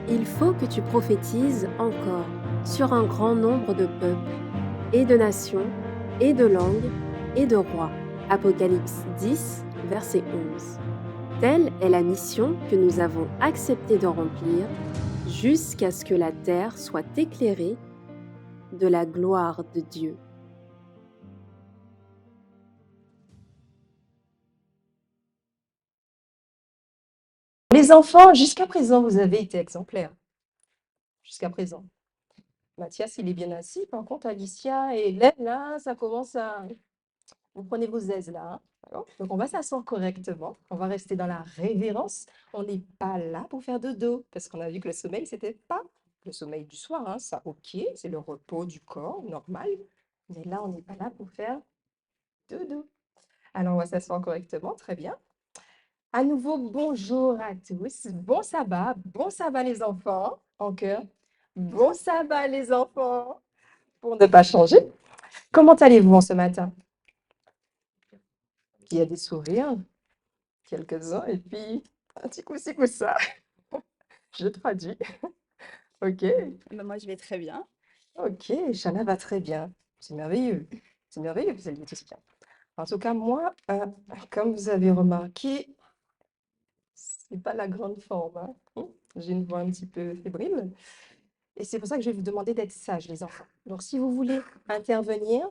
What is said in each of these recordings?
Il faut que tu prophétises encore sur un grand nombre de peuples, et de nations, et de langues, et de rois. Apocalypse 10, verset 11. Telle est la mission que nous avons accepté de remplir jusqu'à ce que la terre soit éclairée de la gloire de Dieu. Les enfants, jusqu'à présent, vous avez été exemplaires. Jusqu'à présent. Mathias, il est bien assis. Par contre, Alicia et Hélène, là, ça commence à... Vous prenez vos aises, là. Hein. D'accord. Donc, on va s'asseoir correctement. On va rester dans la révérence. On n'est pas là pour faire dodo. Parce qu'on a vu que le sommeil, c'était pas le sommeil du soir. Hein. Ça, OK, c'est le repos du corps, normal. Mais là, on n'est pas là pour faire dodo. Alors, on va s'asseoir correctement. Très bien. À nouveau, bonjour à tous. Bon sabbat les enfants, en chœur. Bon sabbat les enfants, pour ne pas changer. Comment allez-vous en ce matin? Il y a des sourires, quelques-uns, et puis un petit coup-ci, coup-ça. Je traduis. OK, Moi, je vais très bien. OK, Chana va très bien. C'est merveilleux. C'est merveilleux que vous alliez tous bien. En tout cas, moi, comme vous avez remarqué, c'est pas la grande forme. Hein. J'ai une voix un petit peu fébrile. Et c'est pour ça que je vais vous demander d'être sages, les enfants. Donc, si vous voulez intervenir,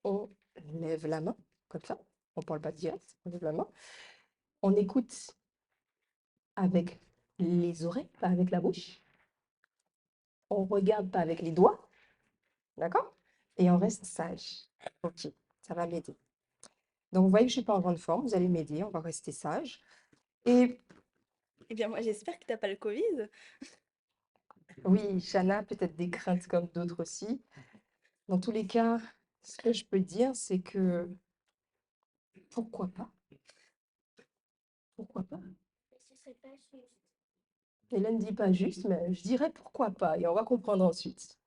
on lève la main, comme ça. On ne parle pas direct, on lève la main. On écoute avec les oreilles, pas avec la bouche. On regarde pas avec les doigts, d'accord? Et on reste sage. OK, ça va m'aider. Donc, vous voyez que je ne suis pas en grande forme, vous allez m'aider, on va rester sage. Et Eh bien, moi, j'espère que tu n'as pas le Covid. oui, Chana a peut-être des craintes comme d'autres aussi. Dans tous les cas, ce que je peux dire, c'est que pourquoi pas? Pourquoi pas? Hélène dit pas juste, mais je dirais pourquoi pas, et on va comprendre ensuite.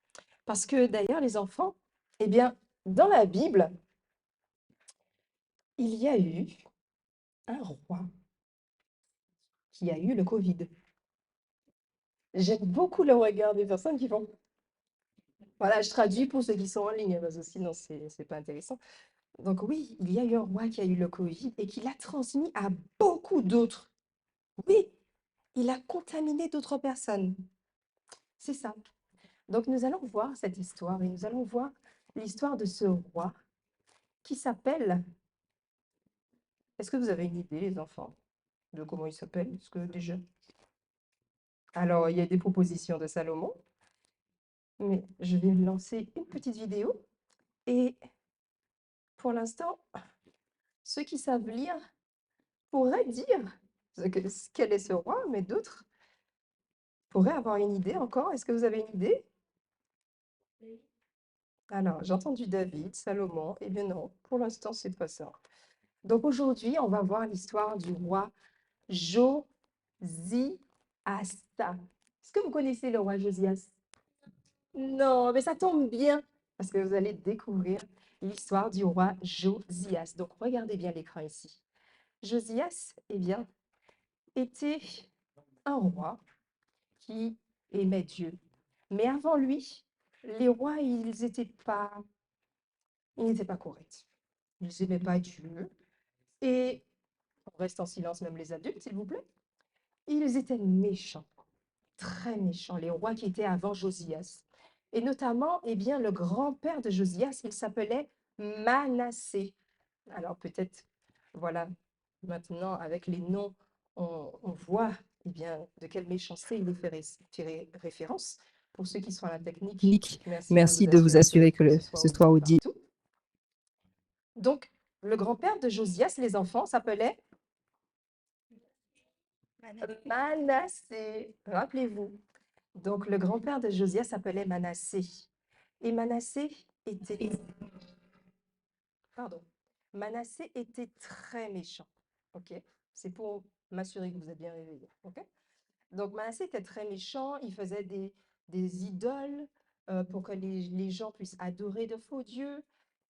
Parce que d'ailleurs, les enfants, eh bien, dans la Bible, il y a eu un roi qui a eu le Covid. J'aime beaucoup le regard des personnes qui font. Voilà, je traduis pour ceux qui sont en ligne, parce que sinon, c'est pas intéressant. Donc oui, il y a eu un roi qui a eu le Covid et qui l'a transmis à beaucoup d'autres. Oui, il a contaminé d'autres personnes. C'est ça. Donc nous allons voir cette histoire et nous allons voir l'histoire de ce roi qui s'appelle... Est-ce que vous avez une idée, les enfants, de comment il s'appelle? Est-ce que déjà... Alors, il y a des propositions de Salomon, mais je vais lancer une petite vidéo. Et pour l'instant, ceux qui savent lire pourraient dire quel est ce roi, mais d'autres pourraient avoir une idée encore. Est-ce que vous avez une idée? Alors, j'ai entendu David, Salomon. Eh bien non, pour l'instant, c'est pas ça. Donc aujourd'hui, on va voir l'histoire du roi Josias. Est-ce que vous connaissez le roi Josias? Non, mais ça tombe bien parce que vous allez découvrir l'histoire du roi Josias. Donc regardez bien l'écran ici. Josias, eh bien, était un roi qui aimait Dieu. Mais avant lui, les rois, ils n'étaient pas corrects. Ils n'aimaient pas Dieu. Et on reste en silence, même les adultes, s'il vous plaît. Ils étaient méchants, très méchants, les rois qui étaient avant Josias. Et notamment, eh bien, le grand-père de Josias, il s'appelait Manassé. Alors peut-être, voilà, maintenant, avec les noms, on voit eh bien, de quelle méchanceté il est fait référence. Pour ceux qui sont à la technique, merci de vous assurer que ce soit audible partout. Donc, le grand-père de Josias, les enfants, s'appelait Manassé. Rappelez-vous. Donc, le grand-père de Josias s'appelait Manassé. Et pardon, Manassé était très méchant. OK? C'est pour m'assurer que vous êtes bien réveillés. OK? Donc, Manassé était très méchant. Il faisait des idoles pour que les gens puissent adorer de faux dieux.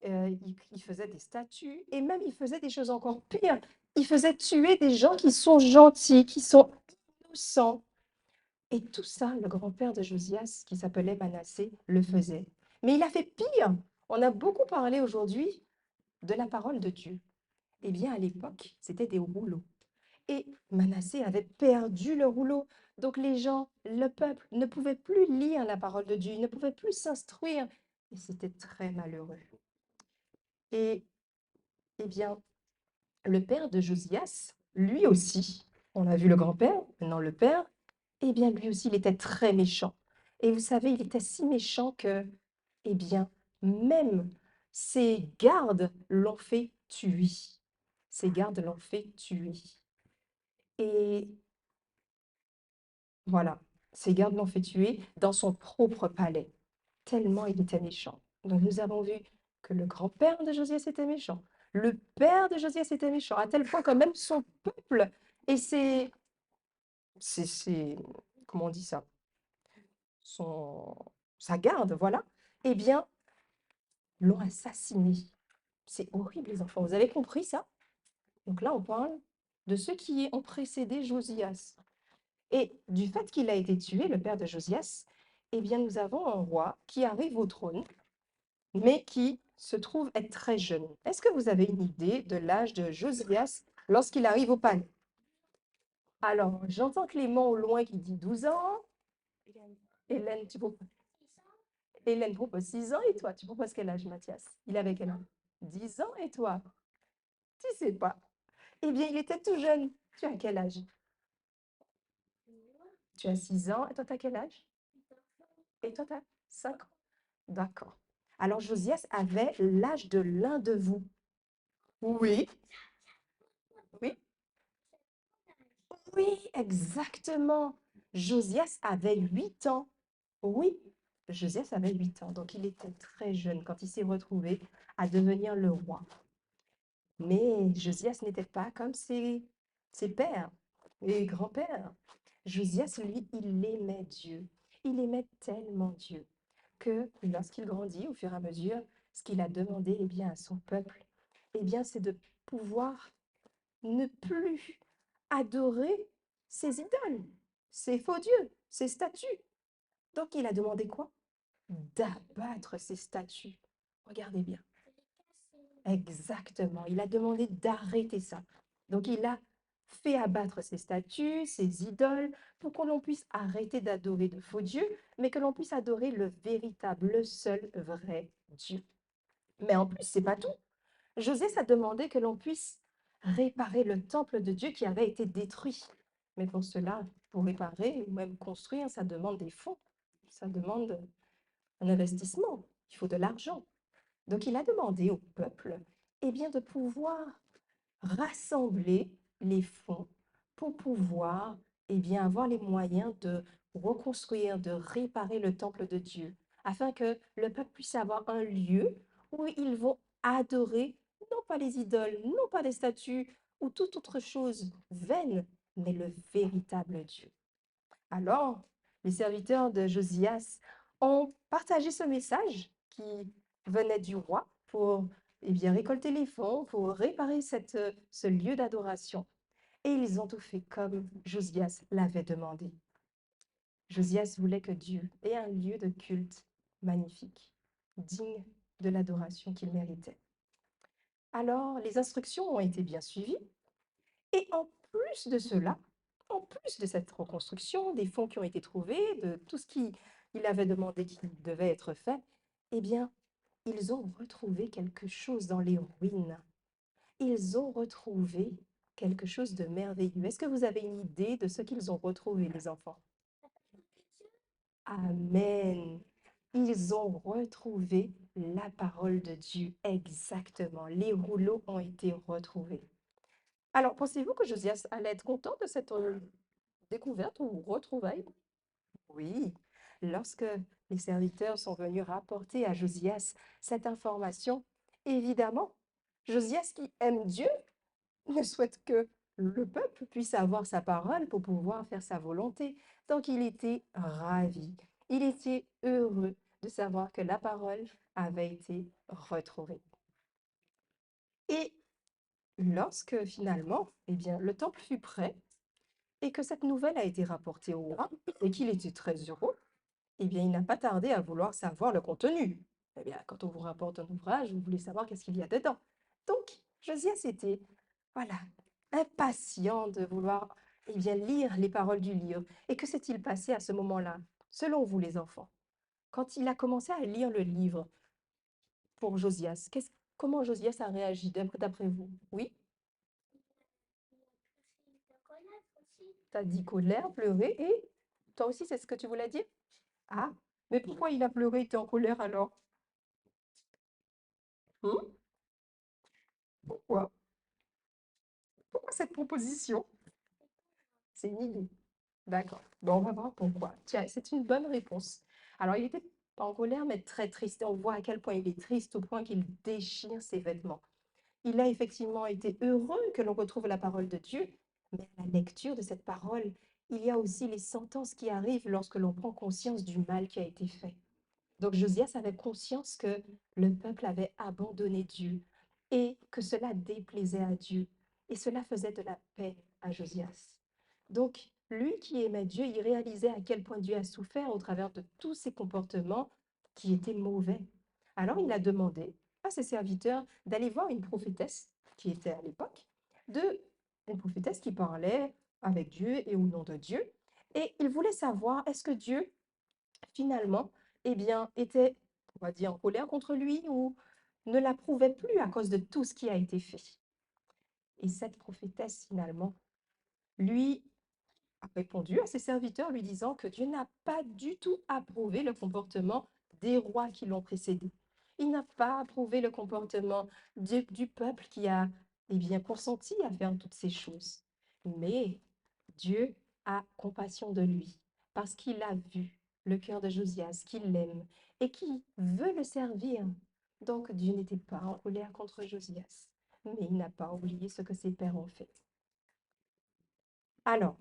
Il faisait des statues. Et même, il faisait des choses encore pires. Il faisait tuer des gens qui sont gentils, qui sont innocents. Et tout ça, le grand-père de Josias, qui s'appelait Manassé, le faisait. Mais il a fait pire. On a beaucoup parlé aujourd'hui de la parole de Dieu. Eh bien, à l'époque, c'était des rouleaux. Et Manassé avait perdu le rouleau. Donc les gens, le peuple, ne pouvait plus lire la parole de Dieu, il ne pouvait plus s'instruire. Et c'était très malheureux. Et eh bien, le père de Josias, lui aussi, on a vu le grand-père, maintenant le père, eh bien, lui aussi, il était très méchant. Et vous savez, il était si méchant que, eh bien, même ses gardes l'ont fait tuer. Ses gardes l'ont fait tuer. Et voilà, ses gardes l'ont fait tuer dans son propre palais, tellement il était méchant. Donc nous avons vu que le grand-père de Josias était méchant, le père de Josias était méchant, à tel point que même son peuple et ses comment on dit ça? Son sa garde, voilà, eh bien, l'ont assassiné. C'est horrible les enfants, vous avez compris ça? Donc là, on parle de ceux qui ont précédé Josias. Et du fait qu'il a été tué, le père de Josias, eh bien, nous avons un roi qui arrive au trône, mais qui se trouve être très jeune. Est-ce que vous avez une idée de l'âge de Josias lorsqu'il arrive au palais? Alors, j'entends Clément au loin qui dit 12 ans. Hélène, Hélène propose 6 ans. Et toi, tu proposes quel âge, Mathias? Il avait quel âge? 10 ans. Et toi? Tu sais pas. Eh bien, il était tout jeune. Tu as quel âge? Tu as 6 ans. Et toi, tu as quel âge? Et toi, tu as 5 ans. D'accord. Alors, Josias avait l'âge de l'un de vous. Oui, oui, oui, exactement. Josias avait 8 ans. Oui, Josias avait 8 ans. Donc, il était très jeune quand il s'est retrouvé à devenir le roi. Mais Josias n'était pas comme ses pères et grands-pères. Josias, lui, il aimait Dieu. Il aimait tellement Dieu que lorsqu'il grandit, au fur et à mesure, ce qu'il a demandé eh bien, à son peuple, eh bien, c'est de pouvoir ne plus adorer ses idoles, ses faux dieux, ses statues. Donc, il a demandé quoi? D'abattre ces statues. Regardez bien. Exactement. Il a demandé d'arrêter ça. Donc, il a fait abattre ces statues, ces idoles, pour que l'on puisse arrêter d'adorer de faux dieux, mais que l'on puisse adorer le véritable, le seul vrai Dieu. Mais en plus, c'est pas tout. José a demandé que l'on puisse réparer le temple de Dieu qui avait été détruit. Mais pour cela, pour réparer ou même construire, ça demande des fonds, ça demande un investissement, il faut de l'argent. Donc il a demandé au peuple eh bien, de pouvoir rassembler les fonds pour pouvoir eh bien, avoir les moyens de reconstruire, de réparer le temple de Dieu, afin que le peuple puisse avoir un lieu où ils vont adorer non pas les idoles, non pas les statues ou toute autre chose vaine, mais le véritable Dieu. Alors, les serviteurs de Josias ont partagé ce message qui venait du roi pour eh bien, récolter les fonds, pour réparer ce lieu d'adoration. Et ils ont tout fait comme Josias l'avait demandé. Josias voulait que Dieu ait un lieu de culte magnifique, digne de l'adoration qu'il méritait. Alors, les instructions ont été bien suivies. Et en plus de cela, en plus de cette reconstruction, des fonds qui ont été trouvés, de tout ce qu'il avait demandé qui devait être fait, eh bien, ils ont retrouvé quelque chose dans les ruines. Ils ont retrouvé quelque chose de merveilleux. Est-ce que vous avez une idée de ce qu'ils ont retrouvé, les enfants? Amen. Ils ont retrouvé la parole de Dieu, exactement. Les rouleaux ont été retrouvés. Alors, pensez-vous que Josias allait être content de cette découverte ou retrouvaille? Oui, lorsque les serviteurs sont venus rapporter à Josias cette information, évidemment, Josias qui aime Dieu ne souhaite que le peuple puisse avoir sa parole pour pouvoir faire sa volonté. Donc il était ravi, il était heureux de savoir que la parole avait été retrouvée. Et lorsque finalement, eh bien, le temple fut prêt, et que cette nouvelle a été rapportée au roi et qu'il était très heureux, eh bien, il n'a pas tardé à vouloir savoir le contenu. Eh bien, quand on vous rapporte un ouvrage, vous voulez savoir qu'est-ce qu'il y a dedans. Donc, Josias était, voilà, impatient de vouloir, eh bien, lire les paroles du livre. Et que s'est-il passé à ce moment-là, selon vous, les enfants? Quand il a commencé à lire le livre pour Josias, comment Josias a réagi d'après vous? Oui? T'as dit colère, pleurer, et toi aussi, c'est ce que tu voulais dire? Ah, mais pourquoi il a pleuré, il était en colère alors? Hmm? Pourquoi? Pourquoi cette proposition? C'est une idée. D'accord. Bon, on va voir pourquoi. Tiens, c'est une bonne réponse. Alors, il était pas en colère, mais très triste. Et on voit à quel point il est triste au point qu'il déchire ses vêtements. Il a effectivement été heureux que l'on retrouve la parole de Dieu, mais à la lecture de cette parole, il y a aussi les sentences qui arrivent lorsque l'on prend conscience du mal qui a été fait. Donc Josias avait conscience que le peuple avait abandonné Dieu et que cela déplaisait à Dieu. Et cela faisait de la peine à Josias. Donc lui qui aimait Dieu, il réalisait à quel point Dieu a souffert au travers de tous ses comportements qui étaient mauvais. Alors il a demandé à ses serviteurs d'aller voir une prophétesse qui était à l'époque, une prophétesse qui parlait avec Dieu et au nom de Dieu. Et il voulait savoir, est-ce que Dieu finalement, eh bien, était, on va dire, en colère contre lui ou ne l'approuvait plus à cause de tout ce qui a été fait. Et cette prophétesse, finalement, lui a répondu à ses serviteurs lui disant que Dieu n'a pas du tout approuvé le comportement des rois qui l'ont précédé. Il n'a pas approuvé le comportement du peuple qui a, eh bien, consenti à faire toutes ces choses. Mais Dieu a compassion de lui parce qu'il a vu le cœur de Josias, qu'il l'aime et qui veut le servir. Donc Dieu n'était pas en colère contre Josias, mais il n'a pas oublié ce que ses pères ont fait. Alors,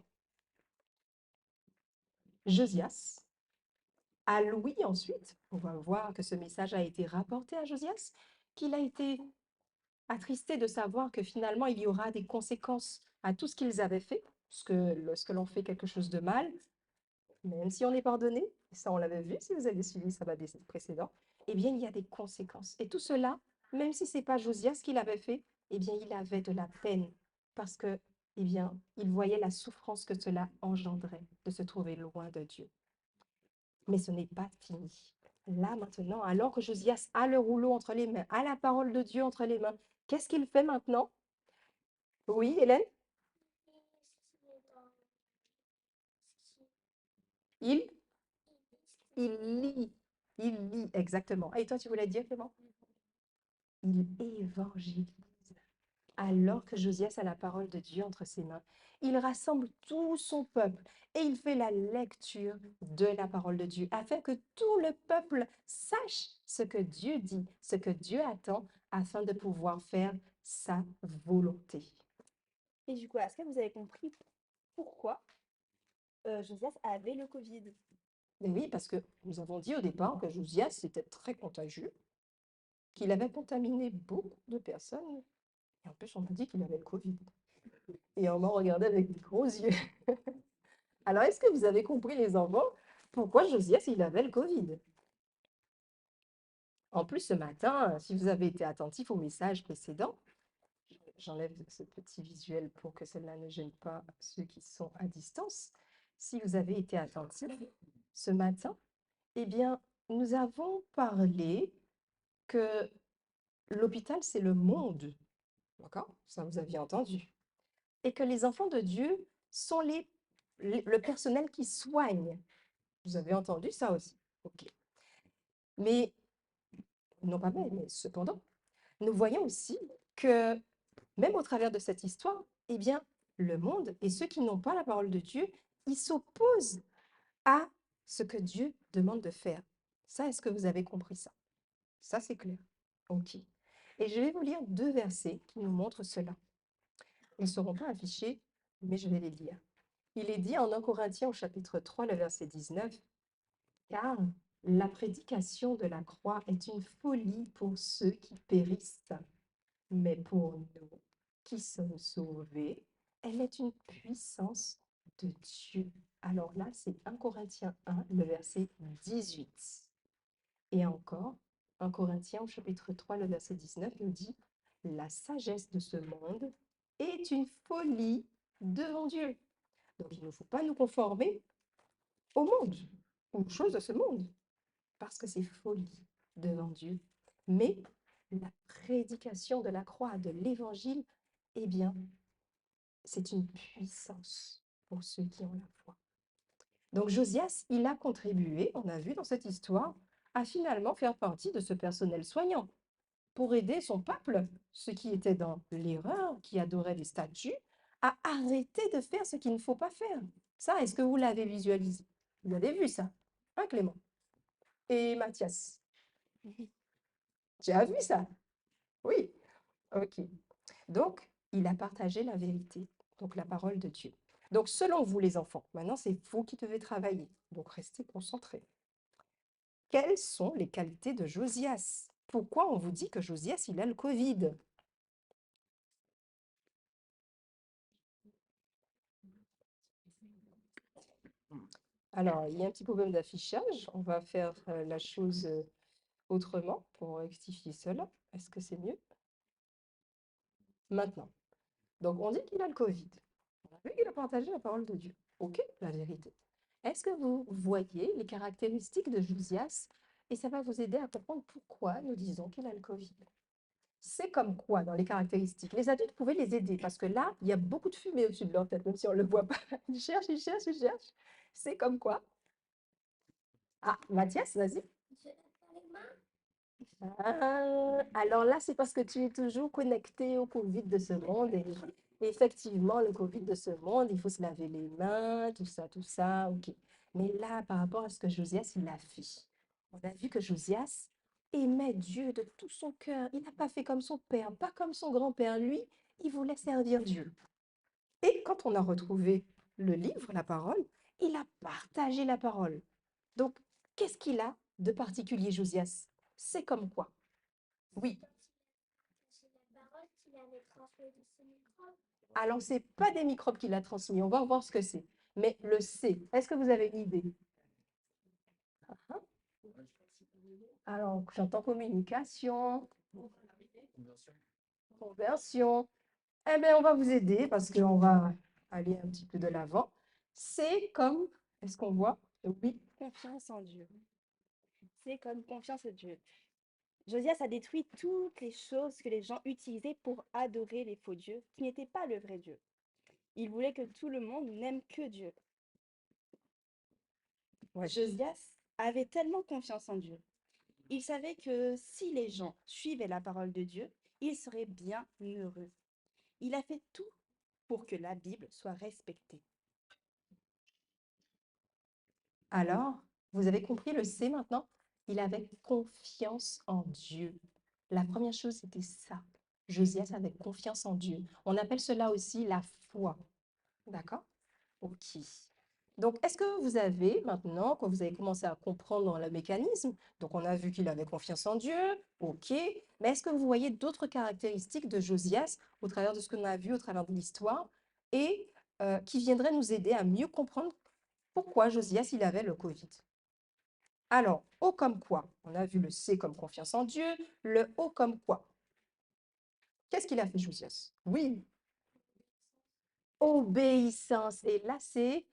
Josias a Louis ensuite, on va voir que ce message a été rapporté à Josias, qu'il a été attristé de savoir que finalement il y aura des conséquences à tout ce qu'ils avaient fait, parce que lorsque l'on fait quelque chose de mal, même si on est pardonné, et ça on l'avait vu si vous avez suivi le sabbat précédent, eh bien il y a des conséquences. Et tout cela, même si ce n'est pas Josias qui l'avait fait, eh bien il avait de la peine, parce que, eh bien, il voyait la souffrance que cela engendrait de se trouver loin de Dieu. Mais ce n'est pas fini. Là, maintenant, alors que Josias a le rouleau entre les mains, a la parole de Dieu entre les mains, qu'est-ce qu'il fait maintenant? Oui, Hélène? Il, il lit. Il lit, exactement. Et toi, tu voulais dire, Clément? Il évangélise. Alors que Josias a la parole de Dieu entre ses mains, il rassemble tout son peuple et il fait la lecture de la parole de Dieu afin que tout le peuple sache ce que Dieu dit, ce que Dieu attend afin de pouvoir faire sa volonté. Et du coup, est-ce que vous avez compris pourquoi Josias avait le Covid? Et oui, parce que nous avons dit au départ que Josias était très contagieux, qu'il avait contaminé beaucoup de personnes et en plus on a dit qu'il avait le Covid. Et on m'a regardé avec des gros yeux. Alors, est-ce que vous avez compris, les enfants, pourquoi Josias, il avait le Covid? En plus, ce matin, si vous avez été attentif au message précédent, j'enlève ce petit visuel pour que cela ne gêne pas ceux qui sont à distance. Si vous avez été attentif ce matin, eh bien, nous avons parlé que l'hôpital, c'est le monde. D'accord? Ça, vous aviez entendu. Et que les enfants de Dieu sont le personnel qui soigne. Vous avez entendu ça aussi? OK. Mais, non pas mais cependant, nous voyons aussi que même au travers de cette histoire, eh bien, le monde et ceux qui n'ont pas la parole de Dieu, ils s'opposent à ce que Dieu demande de faire. Ça, est-ce que vous avez compris ça? Ça, c'est clair. OK. Et je vais vous lire 2 versets qui nous montrent cela. Ils ne seront pas affichés, mais je vais les lire. Il est dit en 1 Corinthiens au chapitre 3, le verset 19, car la prédication de la croix est une folie pour ceux qui périssent, mais pour nous qui sommes sauvés, elle est une puissance de Dieu. Alors là, c'est 1 Corinthiens 1, le verset 18. Et encore, 1 Corinthiens au chapitre 3, le verset 19 nous dit, la sagesse de ce monde est une folie devant Dieu. Donc il ne faut pas nous conformer au monde, aux choses de ce monde, parce que c'est folie devant Dieu. Mais la prédication de la croix, de l'évangile, eh bien, c'est une puissance pour ceux qui ont la foi. Donc Josias, il a contribué, on a vu dans cette histoire, à finalement faire partie de ce personnel soignant pour aider son peuple, ceux qui étaient dans l'erreur, qui adoraient des statues, à arrêter de faire ce qu'il ne faut pas faire. Ça, est-ce que vous l'avez visualisé? Vous avez vu ça, hein, Clément? Et Mathias, tu as vu ça? Oui, ok. Donc, il a partagé la vérité, donc la parole de Dieu. Donc, selon vous, les enfants, maintenant, c'est vous qui devez travailler. Donc, restez concentrés. Quelles sont les qualités de Josias? Pourquoi on vous dit que Josias, il a le Covid? Alors, il y a un petit problème d'affichage. On va faire la chose autrement pour rectifier cela. Est-ce que c'est mieux? Maintenant. Donc, on dit qu'il a le Covid. On a vu qu'il a partagé la parole de Dieu. OK, la vérité. Est-ce que vous voyez les caractéristiques de Josias? Et ça va vous aider à comprendre pourquoi nous disons qu'il a le Covid. C'est comme quoi dans les caractéristiques? Les adultes pouvaient les aider parce que là, il y a beaucoup de fumée au-dessus de leur tête, même si on ne le voit pas. Ils cherchent, ils cherchent, ils cherchent. C'est comme quoi? Ah, Mathias, vas-y. Ah, alors là, c'est parce que tu es toujours connecté au Covid de ce monde. Et effectivement, le Covid de ce monde, il faut se laver les mains, tout ça, ok. Mais là, par rapport à ce que Josias, il a fait, on a vu que Josias aimait Dieu de tout son cœur. Il n'a pas fait comme son père, pas comme son grand-père. Lui, il voulait servir Dieu. Et quand on a retrouvé le livre, la parole, il a partagé la parole. Donc, qu'est-ce qu'il a de particulier, Josias? C'est comme quoi? Oui. Alors, ce n'est pas des microbes qu'il a transmis. On va voir ce que c'est. Mais le C, est-ce que vous avez une idée? Ah, alors, j'entends communication, conversion. Eh bien, on va vous aider parce qu'on va aller un petit peu de l'avant. C'est comme, est-ce qu'on voit? Oui. Confiance en Dieu. C'est comme confiance en Dieu. Josias a détruit toutes les choses que les gens utilisaient pour adorer les faux dieux, qui n'étaient pas le vrai Dieu. Il voulait que tout le monde n'aime que Dieu. Ouais. Josias avait tellement confiance en Dieu. Il savait que si les gens suivaient la parole de Dieu, ils seraient bien heureux. Il a fait tout pour que la Bible soit respectée. Alors, vous avez compris le C maintenant? Il avait confiance en Dieu. La première chose, c'était ça. Josias avait confiance en Dieu. On appelle cela aussi la foi. D'accord? Ok. Donc, est-ce que vous avez maintenant, quand vous avez commencé à comprendre le mécanisme, donc on a vu qu'il avait confiance en Dieu, ok, mais est-ce que vous voyez d'autres caractéristiques de Josias au travers de ce qu'on a vu, au travers de l'histoire, et qui viendraient nous aider à mieux comprendre pourquoi Josias, il avait le Covid? Alors, O comme quoi? On a vu le C comme confiance en Dieu, le O comme quoi? Qu'est-ce qu'il a fait, Josias? Oui, obéissance. Et là, c'est...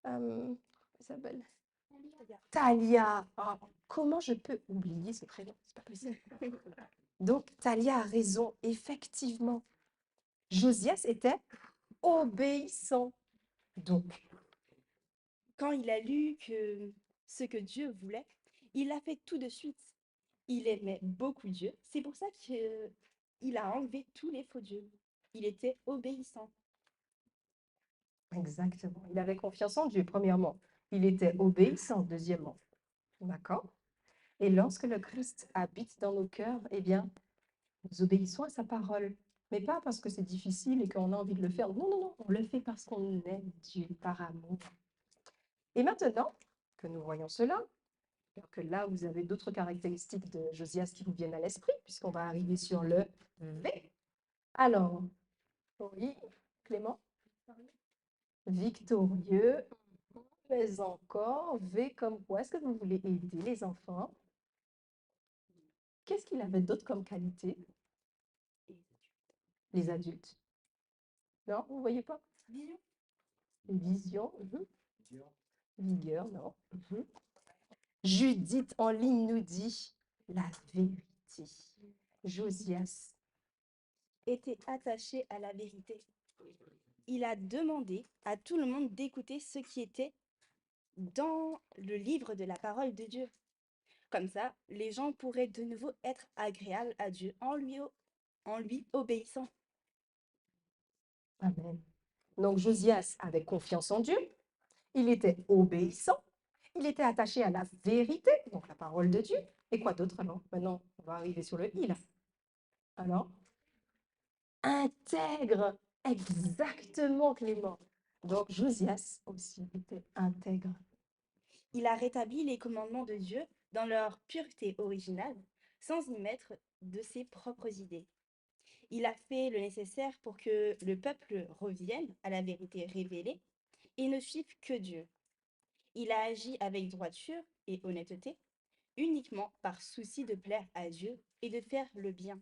comment elle s'appelle? Talia. Ah, comment je peux oublier ce prénom? C'est pas possible. Donc, Talia a raison, effectivement. Josias était obéissant. Donc, Quand il a lu que ce que Dieu voulait, il l'a fait tout de suite. Il aimait beaucoup Dieu. C'est pour ça qu'il a enlevé tous les faux dieux. Il était obéissant. exactement. Il avait confiance en Dieu, premièrement. Il était obéissant, deuxièmement. D'accord? Et lorsque le Christ habite dans nos cœurs, eh bien, nous obéissons à sa parole. Mais pas parce que c'est difficile et qu'on a envie de le faire. Non, non, non, on le fait parce qu'on aime Dieu par amour. Et maintenant que nous voyons cela, alors que là, vous avez d'autres caractéristiques de Josias qui vous viennent à l'esprit, puisqu'on va arriver sur le V. Alors, oui, Clément? victorieux, mais encore, V comme quoi? Est-ce que vous voulez aider les enfants? Qu'est-ce qu'il avait d'autre comme qualité? Les adultes. Non, vous voyez pas? Vision. Vision. Vigueur, non. Judith en ligne nous dit la vérité. Josias. Était attaché à la vérité. Il a demandé à tout le monde d'écouter ce qui était dans le livre de la parole de Dieu. Comme ça, les gens pourraient de nouveau être agréables à Dieu en lui obéissant. Amen. Donc Josias avait confiance en Dieu, il était obéissant, il était attaché à la vérité, donc la parole de Dieu. Et quoi d'autre alors? Maintenant, on va arriver sur le il. Alors, intègre, exactement Clément. Donc Josias aussi était intègre. Il a rétabli les commandements de Dieu dans leur pureté originale, sans y mettre de ses propres idées. Il a fait le nécessaire pour que le peuple revienne à la vérité révélée et ne suive que Dieu. Il a agi avec droiture et honnêteté, uniquement par souci de plaire à Dieu et de faire le bien.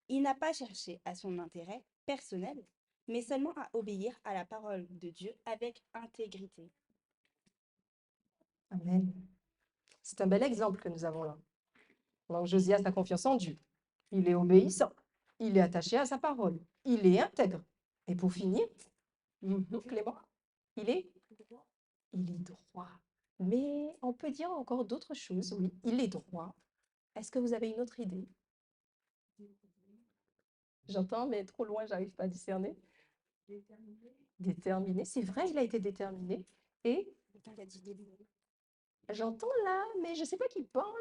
Il n'a pas cherché à son intérêt personnel, mais seulement à obéir à la parole de Dieu avec intégrité. Amen. C'est un bel exemple que nous avons là. Donc Josias a confiance en Dieu. Il est obéissant. Il est attaché à sa parole. Il est intègre. Et pour finir, Clément, il est droit. Mais on peut dire encore d'autres choses. Oui, il est droit. Est-ce que vous avez une autre idée? J'entends, mais trop loin, j'arrive pas à discerner. Déterminé. C'est vrai, il a été déterminé. Et j'entends là, mais je ne sais pas qui parle.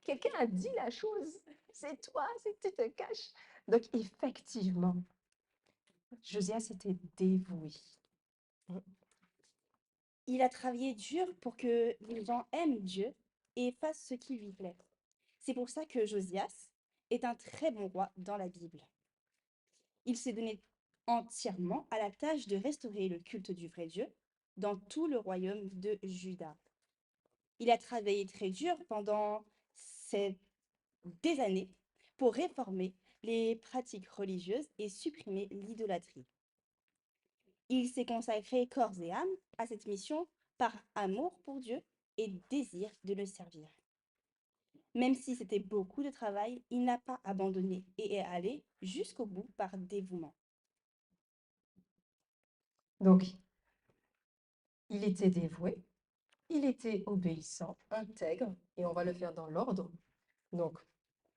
Quelqu'un a dit la chose. C'est toi, c'est tu te caches. Donc, effectivement, Josias était dévoué. Il a travaillé dur pour que les gens aiment Dieu et fassent ce qui lui plaît. C'est pour ça que Josias est un très bon roi dans la Bible. Il s'est donné entièrement à la tâche de restaurer le culte du vrai Dieu dans tout le royaume de Juda. Il a travaillé très dur pendant des années pour réformer les pratiques religieuses et supprimer l'idolâtrie. Il s'est consacré corps et âme à cette mission par amour pour Dieu et désir de le servir. Même si c'était beaucoup de travail, il n'a pas abandonné et est allé jusqu'au bout par dévouement. Donc, il était dévoué, il était obéissant, intègre, et on va le faire dans l'ordre. Donc,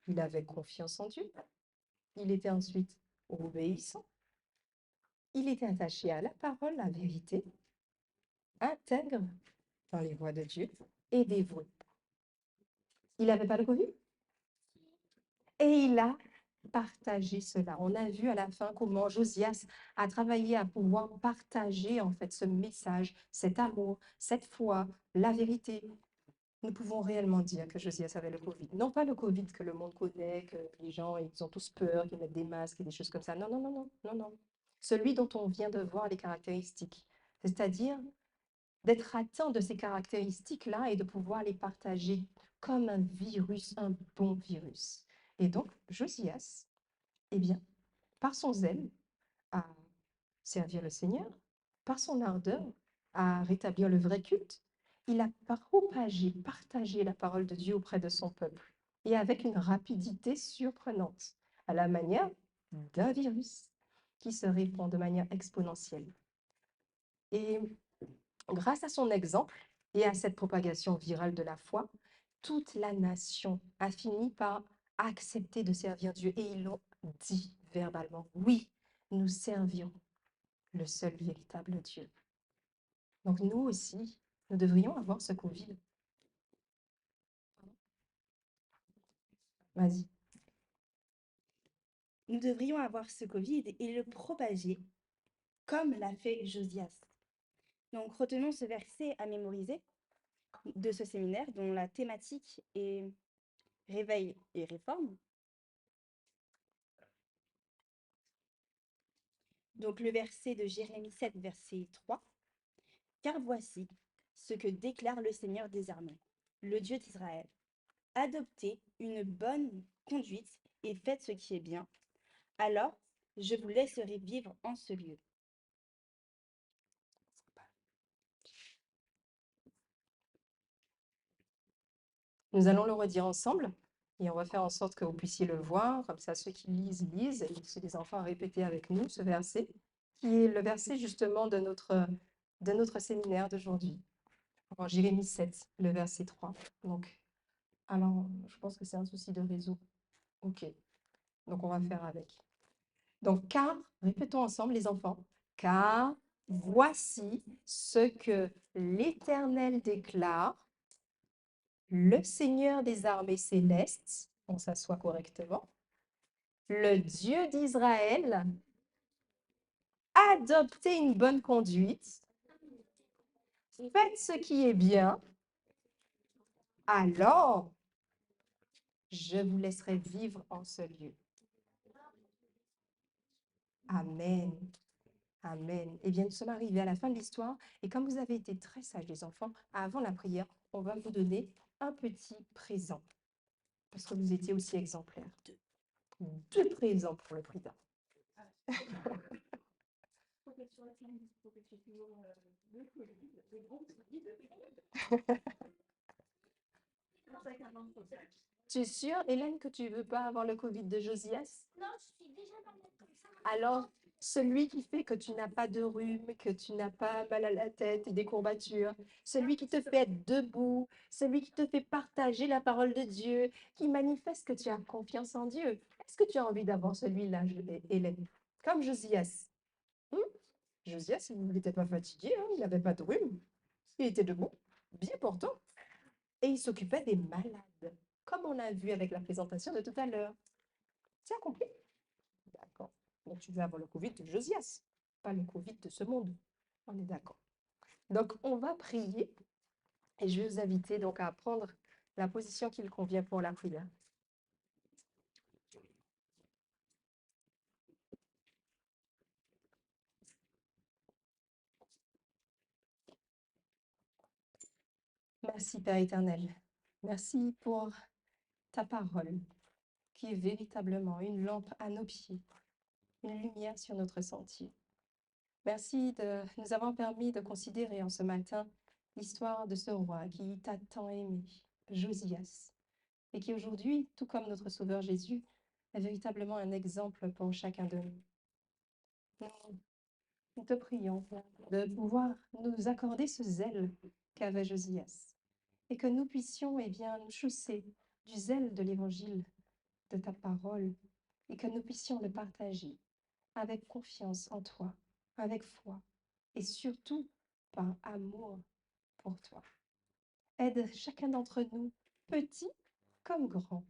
il avait confiance en Dieu. Il était ensuite obéissant. Il était attaché à la parole, la vérité, intègre dans les voies de Dieu et dévoué. Il n'avait pas de Covid et il a partagé cela. On a vu à la fin comment Josias a travaillé à pouvoir partager en fait ce message, cet amour, cette foi, la vérité. Nous pouvons réellement dire que Josias avait le Covid. Non pas le Covid que le monde connaît, que les gens ils ont tous peur, qu'ils mettent des masques et des choses comme ça. Non, non, non, non, non, non. Celui dont on vient de voir les caractéristiques, c'est-à-dire d'être atteint de ces caractéristiques-là et de pouvoir les partager comme un virus, un bon virus. Et donc, Josias, eh bien, par son zèle à servir le Seigneur, par son ardeur à rétablir le vrai culte, il a propagé, partagé la parole de Dieu auprès de son peuple, et avec une rapidité surprenante, à la manière d'un virus qui se répand de manière exponentielle. Et grâce à son exemple et à cette propagation virale de la foi, toute la nation a fini par accepter de servir Dieu et ils l'ont dit verbalement. Oui, nous servirons le seul véritable Dieu. Donc nous aussi, nous devrions avoir ce Covid. Vas-y. Nous devrions avoir ce Covid et le propager comme l'a fait Josias. Donc retenons ce verset à mémoriser de ce séminaire dont la thématique est réveil et réforme. Donc le verset de Jérémie 7, verset 3. Car voici ce que déclare le Seigneur des armées, le Dieu d'Israël. Adoptez une bonne conduite et faites ce qui est bien. Alors, je vous laisserai vivre en ce lieu. Nous allons le redire ensemble et on va faire en sorte que vous puissiez le voir. Comme ça, ceux qui lisent, lisent. Et si les enfants répéter avec nous ce verset, qui est le verset justement de notre séminaire d'aujourd'hui. Alors, Jérémie 7, le verset 3. Donc, alors, je pense que c'est un souci de réseau. OK. Donc, on va faire avec. Donc, car, répétons ensemble les enfants, car voici ce que l'Éternel déclare, le Seigneur des armées célestes, on s'assoit correctement, le Dieu d'Israël, adoptez une bonne conduite, faites ce qui est bien, alors je vous laisserai vivre en ce lieu. Amen. Amen. Eh bien, nous sommes arrivés à la fin de l'histoire et comme vous avez été très sages, les enfants, avant la prière, on va vous donner un petit présent parce que vous étiez aussi exemplaires. Deux présents pour le prix d'un. Tu es sûre, Hélène, que tu ne veux pas avoir le Covid de Josias? Non, je suis déjà malade comme ça. Alors, celui qui fait que tu n'as pas de rhume, que tu n'as pas mal à la tête et des courbatures, celui qui te fait être debout, celui qui te fait partager la parole de Dieu, qui manifeste que tu as confiance en Dieu. Est-ce que tu as envie d'avoir celui-là, Hélène? Comme Josias. Josias, il n'était pas fatigué, hein, il n'avait pas de rhume. Il était debout, bien portant. Et il s'occupait des malades, comme on a vu avec la présentation de tout à l'heure. Tu as compris? D'accord. Donc, tu veux avoir le Covid de Josias, pas le Covid de ce monde. On est d'accord. Donc, on va prier et je vais vous inviter donc à prendre la position qui convient pour la prière. Merci, Père éternel. Merci pour ta parole qui est véritablement une lampe à nos pieds, une lumière sur notre sentier. Merci de nous avoir permis de considérer en ce matin l'histoire de ce roi qui t'a tant aimé, Josias, et qui aujourd'hui, tout comme notre Sauveur Jésus, est véritablement un exemple pour chacun de nous. Nous te prions de pouvoir nous accorder ce zèle qu'avait Josias, et que nous puissions bien, nous chausser du zèle de l'évangile, de ta parole, et que nous puissions le partager avec confiance en toi, avec foi, et surtout par amour pour toi. Aide chacun d'entre nous, petit comme grand,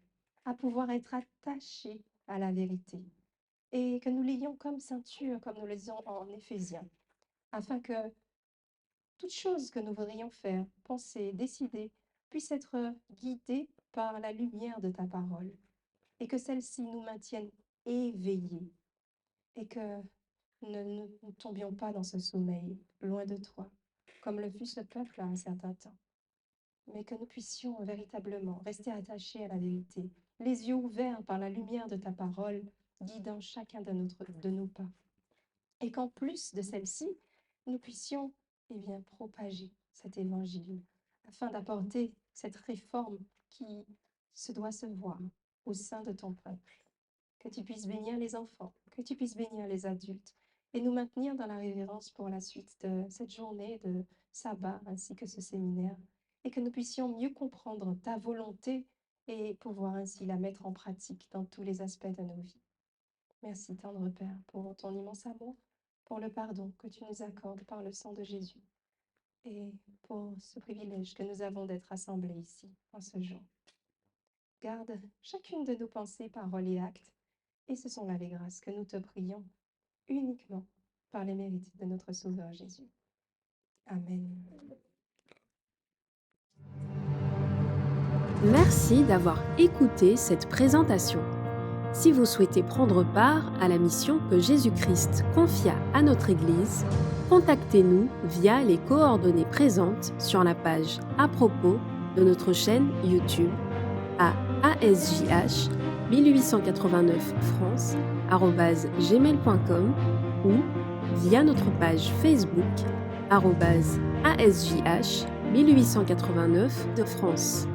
à pouvoir être attaché à la vérité et que nous l'ayons comme ceinture, comme nous le disons en Éphésiens, afin que toute chose que nous voudrions faire, penser, décider, puisse être guidée par la lumière de ta parole et que celle-ci nous maintienne éveillés et que ne tombions pas dans ce sommeil, loin de toi, comme le fut ce peuple à un certain temps, mais que nous puissions véritablement rester attachés à la vérité, les yeux ouverts par la lumière de ta parole, guidant chacun de nos pas. Et qu'en plus de celle-ci, nous puissions propager cet évangile, afin d'apporter cette réforme qui se doit se voir au sein de ton peuple. Que tu puisses bénir les enfants, que tu puisses bénir les adultes, et nous maintenir dans la révérence pour la suite de cette journée de sabbat ainsi que ce séminaire, et que nous puissions mieux comprendre ta volonté et pouvoir ainsi la mettre en pratique dans tous les aspects de nos vies. Merci, tendre Père, pour ton immense amour, pour le pardon que tu nous accordes par le sang de Jésus, et pour ce privilège que nous avons d'être assemblés ici en ce jour. Garde chacune de nos pensées, paroles et actes, et ce sont là les grâces que nous te prions, uniquement par les mérites de notre Sauveur Jésus. Amen. Merci d'avoir écouté cette présentation. Si vous souhaitez prendre part à la mission que Jésus-Christ confia à notre Église, contactez-nous via les coordonnées présentes sur la page à propos de notre chaîne YouTube à ASJH 1889 france@gmail.com ou via notre page Facebook @ASJH 1889 de France.